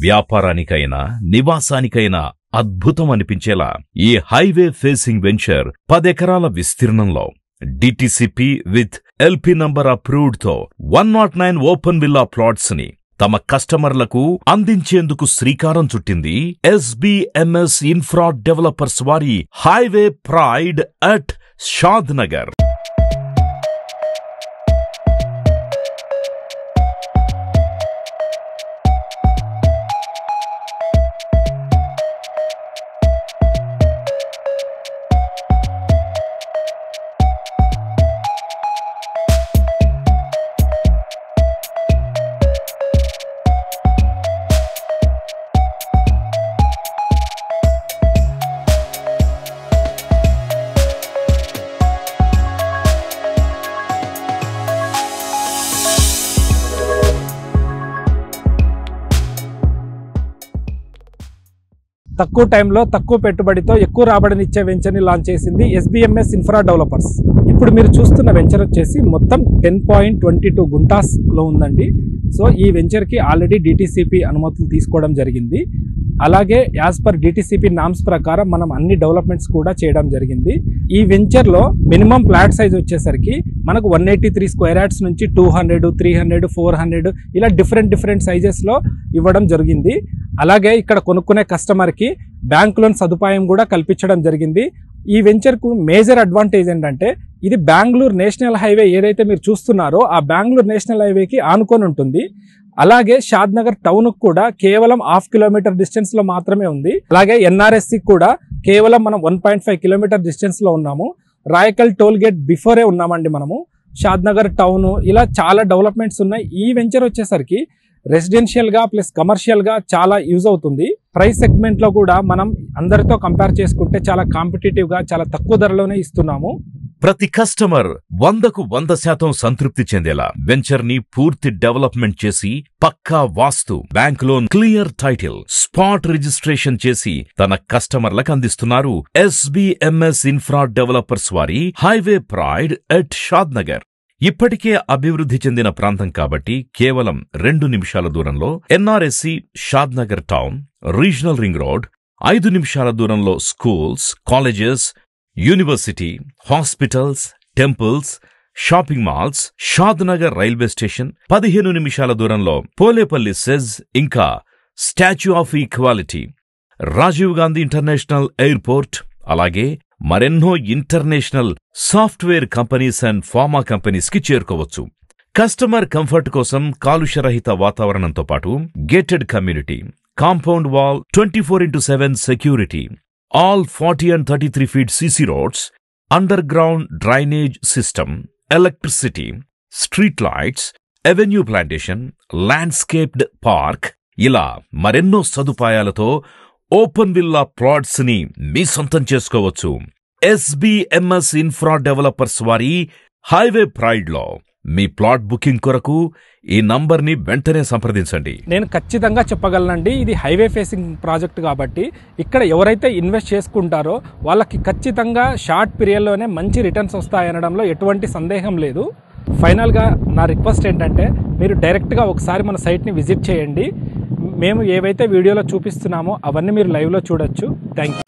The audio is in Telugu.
వ్యాపారానికైనా నివాసానికైనా అద్భుతం అనిపించేలా ఈ హైవే ఫేసింగ్ వెంచర్ 10 ఎకరాల విస్తీర్ణంలో DTCP with LP number approved తో 109 ఓపెన్ విల్లా ప్లాట్స్ ని తమ కస్టమర్లకు అందించేందుకు శ్రీకారం చుట్టింది ఎస్బిఎంఎస్ ఇన్ఫ్రా డెవలపర్స్ వారి హైవే ప్రైడ్ అట్ షాద్ నగర్. తక్కువ టైంలో తక్కువ పెట్టుబడితో ఎక్కువ రాబడినిచ్చే వెంచర్ని లాంచ్ చేసింది ఎస్బిఎంఎస్ ఇన్ఫ్రా డెవలపర్స్. ఇప్పుడు మీరు చూస్తున్న వెంచర్ వచ్చేసి మొత్తం 10.22 గుంటాస్లో ఉందండి. సో ఈ వెంచర్కి ఆల్రెడీ డిటిసిపి అనుమతులు తీసుకోవడం జరిగింది. అలాగే యాజ్ పర్ డిటిసిపి నామ్స్ ప్రకారం మనం అన్ని డెవలప్మెంట్స్ కూడా చేయడం జరిగింది. ఈ వెంచర్లో మినిమం ప్లాట్ సైజ్ వచ్చేసరికి మనకు 183 స్క్వేర్ యార్డ్స్ నుంచి 200, 300, 400 ఇలా డిఫరెంట్ సైజెస్లో ఇవ్వడం జరిగింది. అలాగే ఇక్కడ కొనుక్కునే కస్టమర్కి బ్యాంక్ లోన్ సదుపాయం కూడా కల్పించడం జరిగింది. ఈ వెంచర్కు మేజర్ అడ్వాంటేజ్ ఏంటంటే ఇది బెంగళూరు నేషనల్ హైవే ఏదైతే మీరు చూస్తున్నారో ఆ బెంగళూరు నేషనల్ హైవేకి ఆనుకొని ఉంటుంది. అలాగే షాద్ నగర్ టౌన్ కూడా కేవలం 1/2 కిలోమీటర్ డిస్టెన్స్ లో మాత్రమే ఉంది. అలాగే ఎన్ఆర్ఎస్సి కూడా కేవలం మనం 1.5 కిలోమీటర్ డిస్టెన్స్ లో ఉన్నాము. రాయకల్ టోల్ గేట్ బిఫోరే ఉన్నామండి మనము. షాద్ నగర్ టౌన్ ఇలా చాలా డెవలప్మెంట్స్ ఉన్నాయి. ఈ వెంచర్ వచ్చేసరికి రెసిడెన్షియల్ గా ప్లస్ కమర్షియల్ గా చాలా యూజ్ అవుతుంది. ప్రైస్ సెగ్మెంట్ లో కూడా మనం అందరితో కంపేర్ చేసుకుంటే చాలా కాంపిటేటివ్ గా చాలా తక్కువ ధరలోనే ఇస్తున్నాము. ప్రతి కస్టమర్ 100కు 100% సంతృప్తి చెందేలా వెంచర్ ని పూర్తి డెవలప్మెంట్ చేసి పక్కా vastu, bank loan, clear title, spot registration చేసి తన కస్టమర్లకు అందిస్తున్నారు ఎస్బిఎంఎస్ ఇన్ఫ్రా డెవలపర్స్ వారి highway pride at Shadnagar. ఇప్పటికే అభివృద్ధి చెందిన ప్రాంతం కాబట్టి కేవలం 2 నిమిషాల దూరంలో NRSC, Shadnagar town, regional ring road, 5 నిమిషాల దూరంలో schools, colleges, university, hospitals, temples, shopping malls, Shadnagar railway station, 15 నిమిషాల దూరంలో పోలేపల్లి సెజ్, ఇంకా statue of equality, Rajiv Gandhi international airport, అలాగే మరెన్నో international software companies and pharma companies కి చేరుకోవచ్చు. కస్టమర్ కంఫర్ట్ కోసం కాలుష్యరహిత వాతావరణంతో పాటు gated community, compound wall, 24/7 security, all 40 and 33 feet CC roads, under ground drainage system, electricity, street lights, avenue plantation, landscaped park ఇలా మరెన్నో సదుపాయాలతో ఓపెన్ విల్లా ప్లాట్స్ ని మీ సొంతం చేసుకోవచ్చు. ఎస్బిఎంఎస్ ఇన్ఫ్రా డెవలపర్స్ వారి హైవే ప్రైడ్ లో మీ ప్లాట్ బుకింగ్ కొరకు ఈ నంబర్ని వెంటనే సంప్రదించండి. నేను ఖచ్చితంగా చెప్పగలనండి, ఇది హైవే ఫేసింగ్ ప్రాజెక్ట్ కాబట్టి ఇక్కడ ఎవరైతే ఇన్వెస్ట్ చేసుకుంటారో వాళ్ళకి ఖచ్చితంగా షార్ట్ పీరియడ్లోనే మంచి రిటర్న్స్ వస్తాయనడంలో ఎటువంటి సందేహం లేదు. ఫైనల్గా నా రిక్వెస్ట్ ఏంటంటే మీరు డైరెక్ట్గా ఒకసారి మన సైట్ని విజిట్ చేయండి. మేము ఏవైతే వీడియోలో చూపిస్తున్నామో అవన్నీ మీరు లైవ్లో చూడొచ్చు. Thank you.